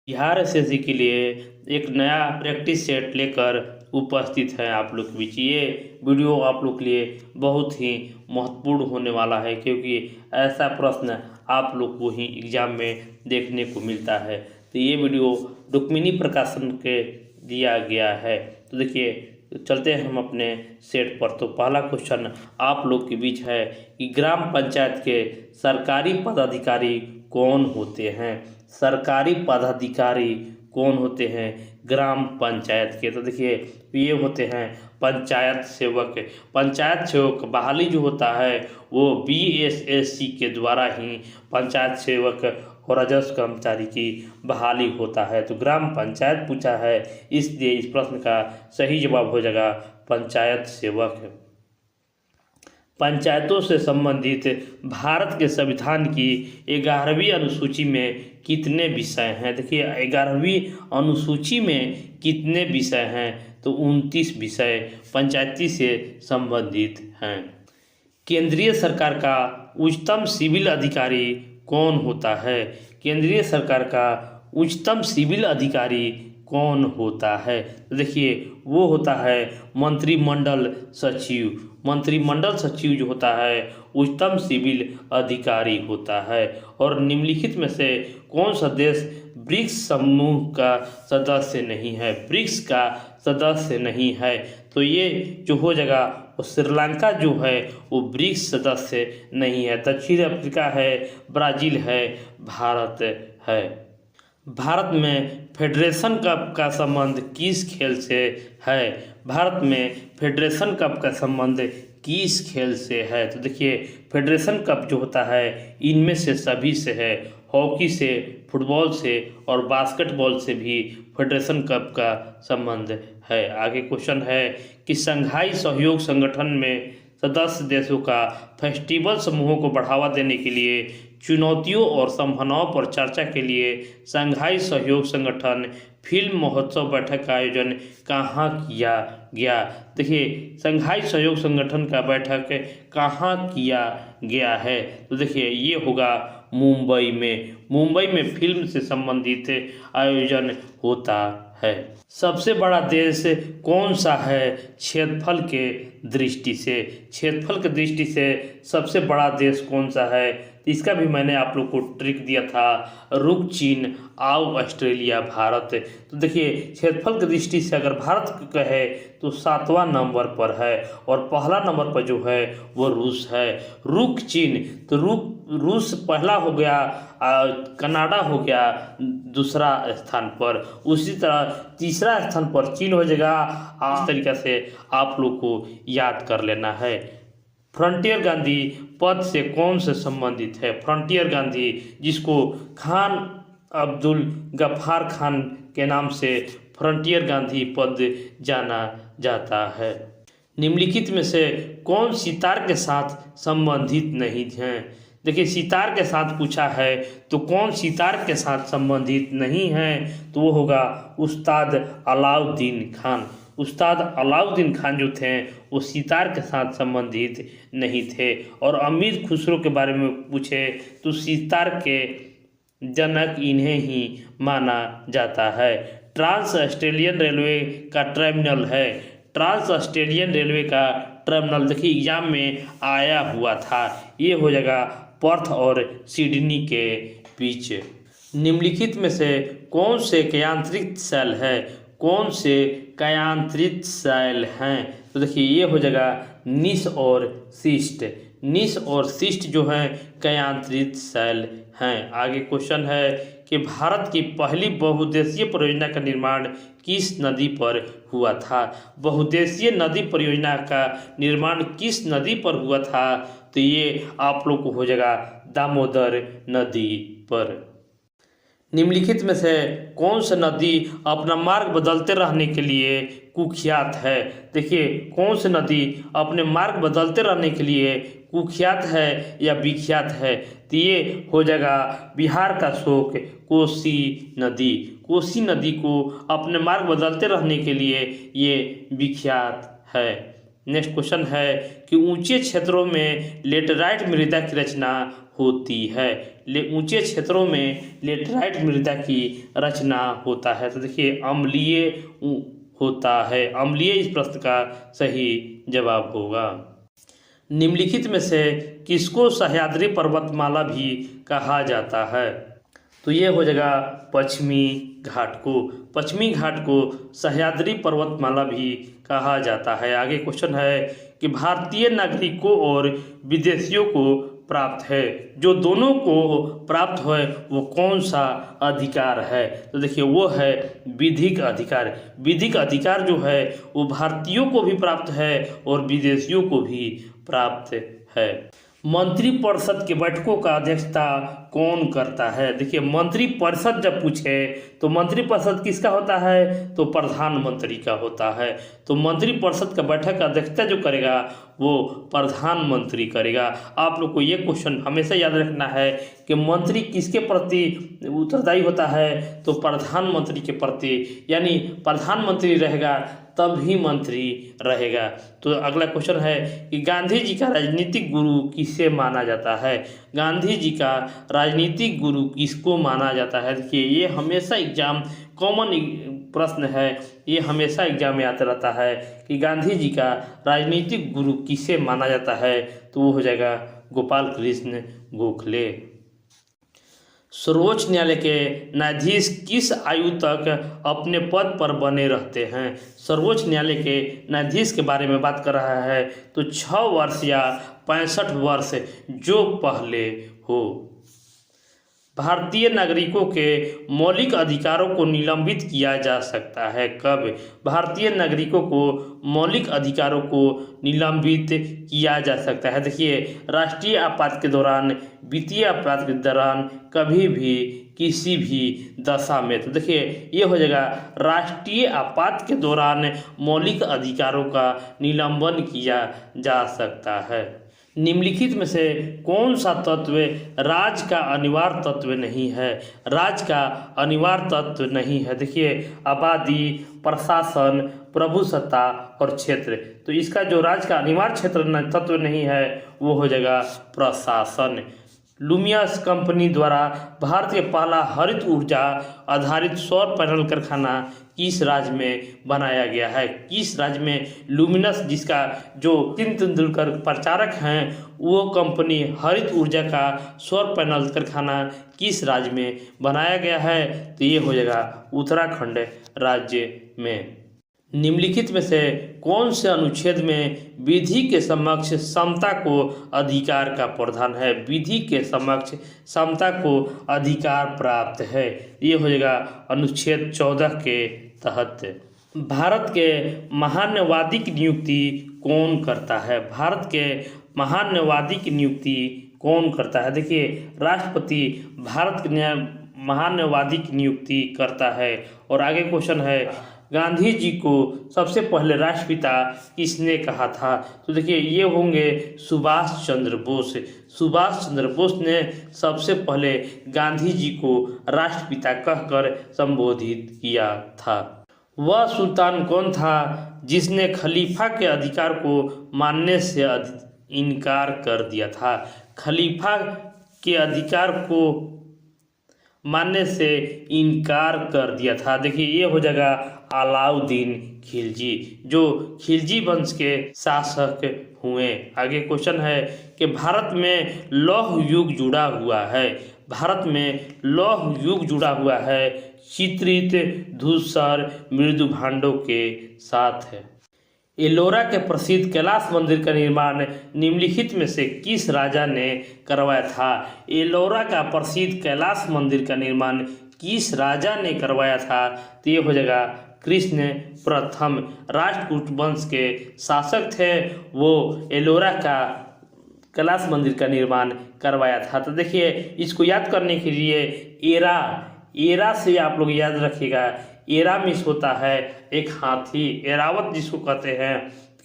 Bihar SSC के लिए एक नया प्रैक्टिस सेट लेकर उपस्थित है आप लोग के बीच। ये वीडियो आप लोग के लिए बहुत ही महत्वपूर्ण होने वाला है, क्योंकि ऐसा प्रश्न आप लोग को ही एग्जाम में देखने को मिलता है। तो ये वीडियो रुक्मिणी प्रकाशन के दिया गया है। तो देखिए, चलते हैं हम अपने सेट पर। तो पहला क्वेश्चन आप लोग के बीच है कि ग्राम पंचायत के सरकारी पदाधिकारी कौन होते हैं। सरकारी पदाधिकारी कौन होते हैं ग्राम पंचायत के। तो देखिए, ये होते हैं पंचायत सेवक। पंचायत सेवक बहाली जो होता है वो बीएसएससी के द्वारा ही पंचायत सेवक और राजस्व कर्मचारी की बहाली होता है। तो ग्राम पंचायत पूछा है, इसलिए इस प्रश्न का सही जवाब हो जाएगा पंचायत सेवक। पंचायतों से संबंधित भारत के संविधान की 11वीं अनुसूची में कितने विषय हैं। देखिए, 11वीं अनुसूची में कितने विषय हैं, तो 29 विषय पंचायती से संबंधित हैं। केंद्रीय सरकार का उच्चतम सिविल अधिकारी कौन होता है। केंद्रीय सरकार का उच्चतम सिविल अधिकारी कौन होता है। तो देखिए, वो होता है मंत्रिमंडल सचिव। मंत्रिमंडल सचिव जो होता है उच्चतम सिविल अधिकारी होता है। और निम्नलिखित में से कौन सा देश ब्रिक्स समूह का सदस्य नहीं है। ब्रिक्स का सदस्य नहीं है, तो ये जो हो जाएगा वो श्रीलंका जो है वो ब्रिक्स सदस्य नहीं है। दक्षिण अफ्रीका है, ब्राज़ील है, भारत है। भारत में फेडरेशन कप का संबंध किस खेल से है। भारत में फेडरेशन कप का संबंध किस खेल से है। तो देखिए, फेडरेशन कप जो होता है इनमें से सभी से है। हॉकी से, फुटबॉल से और बास्केटबॉल से भी फेडरेशन कप का संबंध है। आगे क्वेश्चन है कि शंघाई सहयोग संगठन में सदस्य देशों का फेस्टिवल समूहों को बढ़ावा देने के लिए चुनौतियों और संभावनाओं पर चर्चा के लिए शंघाई सहयोग संगठन फिल्म महोत्सव बैठक का आयोजन कहाँ किया गया। देखिए, शंघाई सहयोग संगठन का बैठक कहाँ किया गया है। तो देखिए, ये होगा मुंबई में। मुंबई में फिल्म से संबंधित आयोजन होता है। सबसे बड़ा देश कौन सा है क्षेत्रफल के दृष्टि से। क्षेत्रफल की दृष्टि से सबसे बड़ा देश कौन सा है, इसका भी मैंने आप लोग को ट्रिक दिया था। रुक चीन, आओ ऑस्ट्रेलिया, भारत। तो देखिए, क्षेत्रफल की दृष्टि से अगर भारत कहे तो 7वां नंबर पर है, और पहला नंबर पर जो है वो रूस है। रुक चीन, तो रूस पहला हो गया, कनाडा हो गया दूसरा स्थान पर, उसी तरह तीसरा स्थान पर चीन हो जाएगा। इस तरीक़े से आप लोग को याद कर लेना है। फ्रंटियर गांधी पद से कौन से संबंधित है। फ्रंटियर गांधी, जिसको खान अब्दुल गफ्फार खान के नाम से फ्रंटियर गांधी पद जाना जाता है। निम्नलिखित में से कौन सितार के साथ संबंधित नहीं हैं। देखिए, सितार के साथ पूछा है तो कौन सितार के साथ संबंधित नहीं है, तो वो होगा उस्ताद अलाउद्दीन खान। उस्ताद अलाउद्दीन खान जो थे वो सितार के साथ संबंधित नहीं थे। और अमीर खुसरो के बारे में पूछे तो सितार के जनक इन्हें ही माना जाता है। ट्रांस ऑस्ट्रेलियन रेलवे का टर्मिनल है। ट्रांस ऑस्ट्रेलियन रेलवे का टर्मिनल देखिए एग्जाम में आया हुआ था, ये हो जाएगा पर्थ और सिडनी के बीच। निम्नलिखित में से कौन से क्रियांत्रित सेल है। कौन से क्रियांत्रित सेल हैं, तो देखिए ये हो जाएगा निस और सिस्ट। निस और सिस्ट जो हैं क्रियांत्रित सेल हैं। आगे क्वेश्चन है कि भारत की पहली बहुउद्देशीय परियोजना का निर्माण किस नदी पर हुआ था। बहुउद्देशीय नदी परियोजना का निर्माण किस नदी पर हुआ था, तो ये आप लोग को हो जाएगा दामोदर नदी पर। निम्नलिखित में से कौन सा नदी अपना मार्ग बदलते रहने के लिए कुख्यात है। देखिए, कौन सी नदी अपने मार्ग बदलते रहने के लिए कुख्यात है या विख्यात है, तो ये हो जाएगा बिहार का शोक कोसी नदी। कोसी नदी को अपने मार्ग बदलते रहने के लिए ये विख्यात है। नेक्स्ट क्वेश्चन है कि ऊंचे क्षेत्रों में लेटराइट मृदा की रचना होती है। ऊंचे क्षेत्रों में लेटराइट मृदा की रचना होता है। तो देखिए अम्लीय होता है, अम्लीय इस प्रश्न का सही जवाब होगा। निम्नलिखित में से किसको सह्याद्री पर्वतमाला भी कहा जाता है? तो ये हो जाएगा पश्चिमी घाट को। पश्चिमी घाट को सह्याद्री पर्वतमाला भी कहा जाता है। आगे क्वेश्चन है कि भारतीय नागरिकों और विदेशियों को प्राप्त है, जो दोनों को प्राप्त है वो कौन सा अधिकार है? तो देखिए वो है विधिक अधिकार। विधिक अधिकार जो है वो भारतीयों को भी प्राप्त है और विदेशियों को भी प्राप्त है। मंत्रिपरिषद की बैठकों का अध्यक्षता कौन करता है? देखिए मंत्रिपरिषद जब पूछे तो मंत्रिपरिषद किसका होता है? तो प्रधानमंत्री का होता है। तो मंत्रिपरिषद का बैठक का अध्यक्षता जो करेगा वो प्रधानमंत्री करेगा। आप लोग को ये क्वेश्चन हमेशा याद रखना है कि मंत्री किसके प्रति उत्तरदायी होता है? तो प्रधानमंत्री के प्रति, यानी प्रधानमंत्री रहेगा तब ही मंत्री रहेगा। तो अगला क्वेश्चन है कि गांधी जी का राजनीतिक गुरु किसे माना जाता है? गांधी जी का राजनीतिक गुरु किसको माना जाता है? देखिए ये हमेशा एग्जाम कॉमन प्रश्न है, ये हमेशा एग्जाम में आता रहता है कि गांधी जी का राजनीतिक गुरु किसे माना जाता है? तो वो हो जाएगा गोपाल कृष्ण गोखले। सर्वोच्च न्यायालय के न्यायाधीश किस आयु तक अपने पद पर बने रहते हैं? सर्वोच्च न्यायालय के न्यायाधीश के बारे में बात कर रहा है तो 6 वर्ष या 65 वर्ष जो पहले हो। भारतीय नागरिकों के मौलिक अधिकारों को निलंबित किया जा सकता है कब? भारतीय नागरिकों को मौलिक अधिकारों को निलंबित किया जा सकता है। देखिए राष्ट्रीय आपात के दौरान, वित्तीय आपात के दौरान, कभी भी किसी भी दशा में। तो देखिए ये हो जाएगा राष्ट्रीय आपात के दौरान मौलिक अधिकारों का निलंबन किया जा सकता है। निम्नलिखित में से कौन सा तत्व राज का अनिवार्य तत्व नहीं है? राज का अनिवार्य तत्व नहीं है। देखिए आबादी, प्रशासन, प्रभुसत्ता और क्षेत्र। तो इसका जो राज का अनिवार्य क्षेत्र तत्व नहीं है वो हो जाएगा प्रशासन। लुमियस कंपनी द्वारा भारत के पहला हरित ऊर्जा आधारित सौर पैनल कारखाना किस राज्य में बनाया गया है? किस राज्य में लुमिनस, जिसका जो सचिन तेंदुलकर प्रचारक हैं, वो कंपनी हरित ऊर्जा का सौर पैनल कारखाना किस राज्य में बनाया गया है? तो ये हो जाएगा उत्तराखंड राज्य में। निम्नलिखित में से कौन से अनुच्छेद में विधि के समक्ष समता को अधिकार का प्रावधान है? विधि के समक्ष समता को अधिकार प्राप्त है। ये हो जाएगा अनुच्छेद 14 के तहत। भारत के महान्यवादी की नियुक्ति कौन करता है? भारत के महान्यवादी की नियुक्ति कौन करता है? देखिए राष्ट्रपति भारत के महान्यवादी की नियुक्ति करता है। और आगे क्वेश्चन है गांधी जी को सबसे पहले राष्ट्रपिता किसने कहा था? तो देखिए ये होंगे सुभाष चंद्र बोस। सुभाष चंद्र बोस ने सबसे पहले गांधी जी को राष्ट्रपिता कहकर संबोधित किया था। वह सुल्तान कौन था जिसने खलीफा के अधिकार को मानने से इनकार कर दिया था? खलीफा के अधिकार को मानने से इनकार कर दिया था। देखिए ये हो जाएगा अलाउद्दीन खिलजी, जो खिलजी वंश के शासक हुए। आगे क्वेश्चन है कि भारत में लौह युग जुड़ा हुआ है। भारत में लौह युग जुड़ा हुआ है चित्रित धूसर मृदु भांडों के साथ है। एलोरा के प्रसिद्ध कैलाश मंदिर का निर्माण निम्नलिखित में से किस राजा ने करवाया था? एलोरा का प्रसिद्ध कैलाश मंदिर का निर्माण किस राजा ने करवाया था? तो ये हो जाएगा कृष्ण प्रथम। राष्ट्रकूट वंश के शासक थे, वो एलोरा का कैलाश मंदिर का निर्माण करवाया था। तो देखिए इसको याद करने के लिए एरा से आप लोग याद रखिएगा। एरा मिस होता है एक हाथी, एरावत जिसको कहते हैं।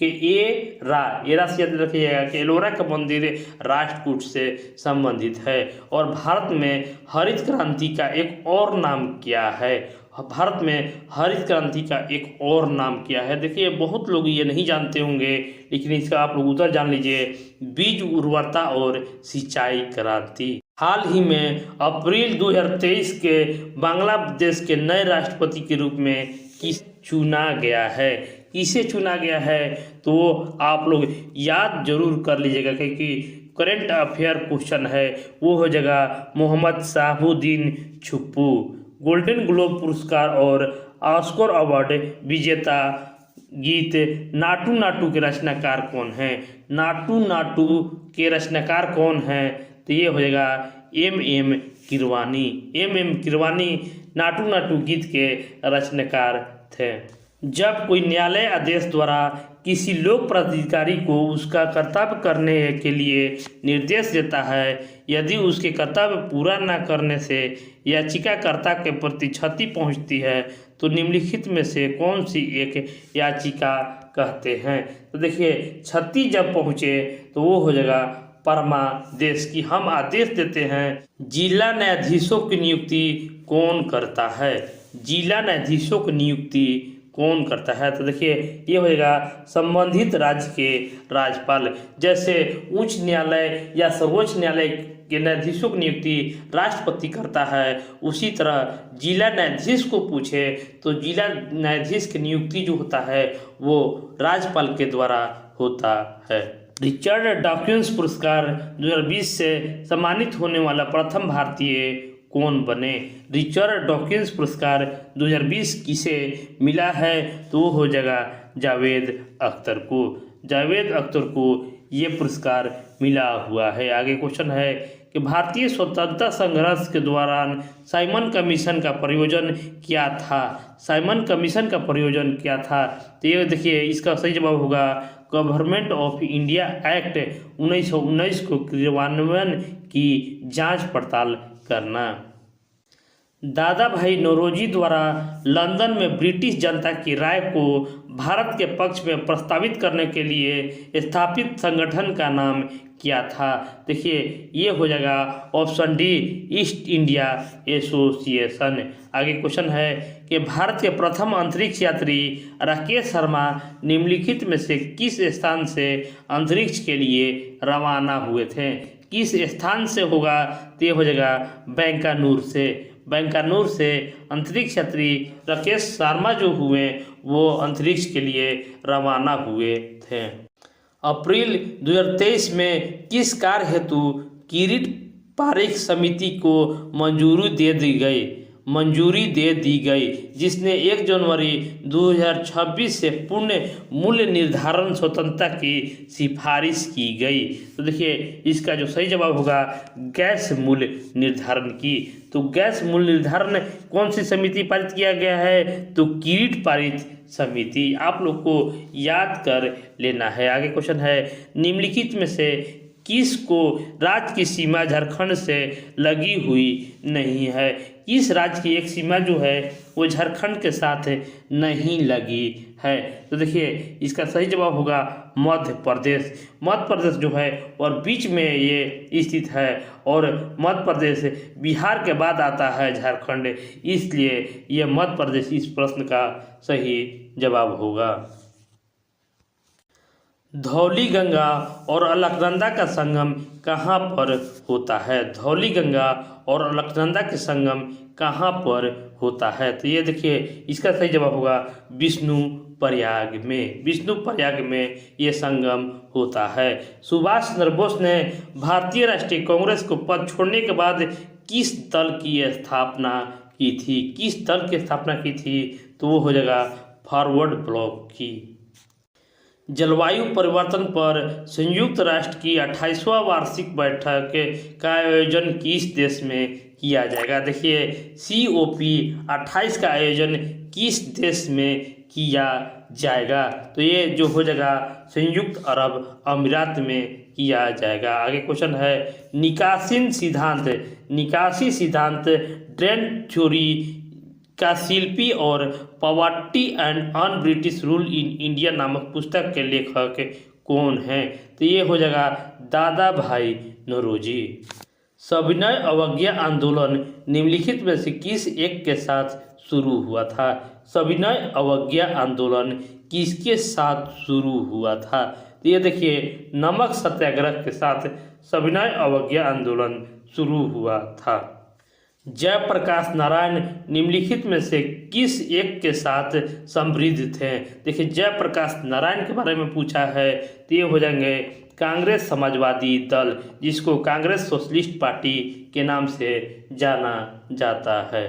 कि एरा से याद रखिएगा कि एलोरा का मंदिर राष्ट्रकूट से संबंधित है। और भारत में हरित क्रांति का एक और नाम क्या है? भारत में हरित क्रांति का एक और नाम क्या है? देखिए बहुत लोग ये नहीं जानते होंगे, लेकिन इसका आप लोग उत्तर जान लीजिए, बीज उर्वरता और सिंचाई क्रांति। हाल ही में अप्रैल 2023 के बांग्लादेश के नए राष्ट्रपति के रूप में किस चुना गया है? किसे चुना गया है तो आप लोग याद जरूर कर लीजिएगा, क्योंकि करंट अफेयर क्वेश्चन है। वो हो जाएगा मोहम्मद शहाबुद्दीन छुप्पू। गोल्डन ग्लोब पुरस्कार और ऑस्कर अवार्ड विजेता गीत नाटू नाटू के रचनाकार कौन है? नाटू नाटू के रचनाकार कौन है? तो ये हो जाएगा एम कीरवानी। एम कीरवानी नाटू नाटू गीत के रचनाकार थे। जब कोई न्यायालय आदेश द्वारा किसी लोक प्राधिकारी को उसका कर्तव्य करने के लिए निर्देश देता है, यदि उसके कर्तव्य पूरा न करने से याचिकाकर्ता के प्रति क्षति पहुंचती है, तो निम्नलिखित में से कौन सी एक याचिका कहते हैं? तो देखिए क्षति जब पहुंचे तो वो हो जाएगा परमादेश की हम आदेश देते हैं। जिला न्यायाधीशों की नियुक्ति कौन करता है? जिला न्यायाधीशों की नियुक्ति कौन करता है? तो देखिए ये होएगा संबंधित राज्य के राज्यपाल। जैसे उच्च न्यायालय या सर्वोच्च न्यायालय के न्यायाधीशों की नियुक्ति राष्ट्रपति करता है, उसी तरह जिला न्यायाधीश को पूछे तो जिला न्यायाधीश की नियुक्ति जो होता है वो राज्यपाल के द्वारा होता है। रिचर्ड डॉकिंस पुरस्कार 2020 से सम्मानित होने वाला प्रथम भारतीय कौन बने? रिचर्ड डॉकिंस पुरस्कार 2020 किसे मिला है? तो वो हो जाएगा जावेद अख्तर को। जावेद अख्तर को ये पुरस्कार मिला हुआ है। आगे क्वेश्चन है कि भारतीय स्वतंत्रता संघर्ष के दौरान साइमन कमीशन का प्रयोजन क्या था? साइमन कमीशन का प्रयोजन क्या था? तो ये देखिए इसका सही जवाब होगा गवर्नमेंट ऑफ इंडिया एक्ट 1919 को क्रियान्वयन की जांच पड़ताल करना। दादा भाई नौरोजी द्वारा लंदन में ब्रिटिश जनता की राय को भारत के पक्ष में प्रस्तावित करने के लिए स्थापित संगठन का नाम क्या था? देखिए ये हो जाएगा option D east India association. आगे क्वेश्चन है कि भारत के प्रथम अंतरिक्ष यात्री राकेश शर्मा निम्नलिखित में से किस स्थान से अंतरिक्ष के लिए रवाना हुए थे? किस स्थान से होगा? तो ये हो जाएगा बैंकानूर से। बैंकानूर से अंतरिक्ष यात्री राकेश शर्मा जो हुए वो अंतरिक्ष के लिए रवाना हुए थे। अप्रैल 2023 में किस कार्य हेतु किरीट पारेख समिति को मंजूरी दे दी गई, जिसने 1 जनवरी 2026 से पूर्ण मूल्य निर्धारण स्वतंत्रता की सिफारिश की गई? तो देखिए इसका जो सही जवाब होगा गैस मूल्य निर्धारण की। तो गैस मूल्य निर्धारण कौन सी समिति पारित किया गया है? तो किरीट पारित समिति। आप लोग को याद कर लेना है। आगे क्वेश्चन है निम्नलिखित में से किस को राज्य की सीमा झारखंड से लगी हुई नहीं है? किस राज्य की एक सीमा जो है वो झारखंड के साथ नहीं लगी है? तो देखिए इसका सही जवाब होगा मध्य प्रदेश। मध्य प्रदेश जो है और बीच में ये स्थित है, और मध्य प्रदेश बिहार के बाद आता है झारखंड, इसलिए ये मध्य प्रदेश इस प्रश्न का सही जवाब होगा। धौली गंगा और अलकनंदा का संगम कहाँ पर होता है? धौली गंगा और अलकनंदा के संगम कहाँ पर होता है? तो ये देखिए इसका सही जवाब होगा विष्णु प्रयाग में। विष्णु प्रयाग में ये संगम होता है। सुभाष चंद्र बोस ने भारतीय राष्ट्रीय कांग्रेस को पद छोड़ने के बाद किस दल की स्थापना की थी? किस दल की स्थापना की थी? तो वो हो जाएगा फॉरवर्ड ब्लॉक की। जलवायु परिवर्तन पर संयुक्त राष्ट्र की 28वां वार्षिक बैठक का आयोजन किस देश में किया जाएगा? देखिए COP28 का आयोजन किस देश में किया जाएगा? तो ये जो हो जाएगा संयुक्त अरब अमीरात में किया जाएगा। आगे क्वेश्चन है निकासी सिद्धांत ड्रेन थ्योरी का शिल्पी और poverty and un British rule in India नामक पुस्तक के लेखक कौन हैं? तो ये हो जाएगा दादा भाई नौरोजी। सविनय अवज्ञा आंदोलन निम्नलिखित में से किस एक के साथ शुरू हुआ था? सविनय अवज्ञा आंदोलन किसके साथ शुरू हुआ था? तो ये देखिए नमक सत्याग्रह के साथ सविनय अवज्ञा आंदोलन शुरू हुआ था। जयप्रकाश नारायण निम्नलिखित में से किस एक के साथ संबंधित थे? देखिए जयप्रकाश नारायण के बारे में पूछा है तो ये हो जाएंगे कांग्रेस समाजवादी दल, जिसको कांग्रेस सोशलिस्ट पार्टी के नाम से जाना जाता है।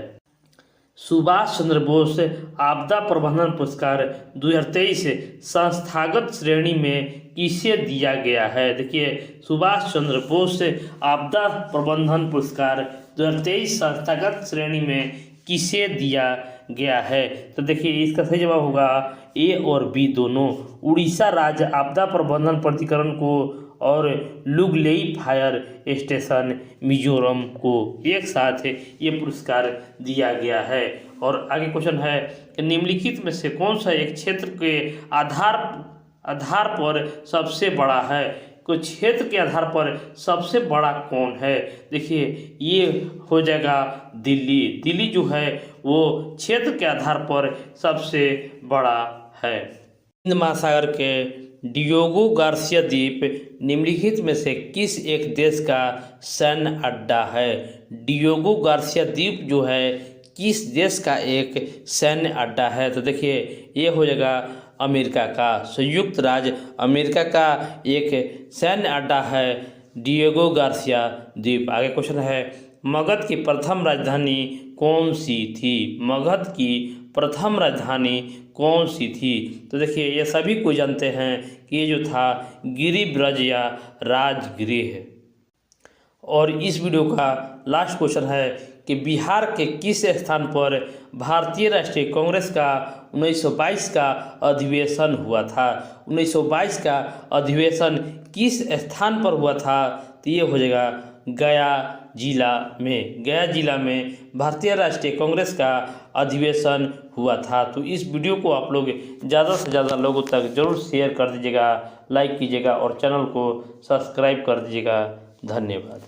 सुभाष चंद्र बोस आपदा प्रबंधन पुरस्कार 2023 संस्थागत श्रेणी में किसे दिया गया है? देखिए सुभाष चंद्र बोस आपदा प्रबंधन पुरस्कार 2023 संस्थागत श्रेणी में किसे दिया गया है? तो देखिए इसका सही जवाब होगा ए और बी दोनों। उड़ीसा राज्य आपदा प्रबंधन प्राधिकरण को और लुगलेई फायर स्टेशन मिजोरम को एक साथ ये पुरस्कार दिया गया है। और आगे क्वेश्चन है कि निम्नलिखित में से कौन सा एक क्षेत्र के आधार पर सबसे बड़ा है? कोई क्षेत्र के आधार पर सबसे बड़ा कौन है? देखिए ये हो जाएगा दिल्ली। दिल्ली जो है वो क्षेत्र के आधार पर सबसे बड़ा है। हिंद महासागर के डियोगो गार्सिया द्वीप निम्नलिखित में से किस एक देश का सैन्य अड्डा है? डियोगो गार्सिया द्वीप जो है किस देश का एक सैन्य अड्डा है? तो देखिए ये हो जाएगा अमेरिका का। संयुक्त राज्य अमेरिका का एक सैन्य अड्डा है डियोगो गार्सिया द्वीप। आगे क्वेश्चन है मगध की प्रथम राजधानी कौन सी थी? मगध की प्रथम राजधानी कौन सी थी? तो देखिए ये सभी को जानते हैं कि ये जो था गिरिब्रज या राजगृह। और इस वीडियो का लास्ट क्वेश्चन है कि बिहार के किस स्थान पर भारतीय राष्ट्रीय कांग्रेस का 1922 का अधिवेशन हुआ था? 1922 का अधिवेशन किस स्थान पर हुआ था? तो ये हो जाएगा गया जिला में। गया जिला में भारतीय राष्ट्रीय कांग्रेस का अधिवेशन हुआ था। तो इस वीडियो को आप लोग ज़्यादा से ज़्यादा लोगों तक जरूर शेयर कर दीजिएगा, लाइक कीजिएगा और चैनल को सब्सक्राइब कर दीजिएगा। धन्यवाद।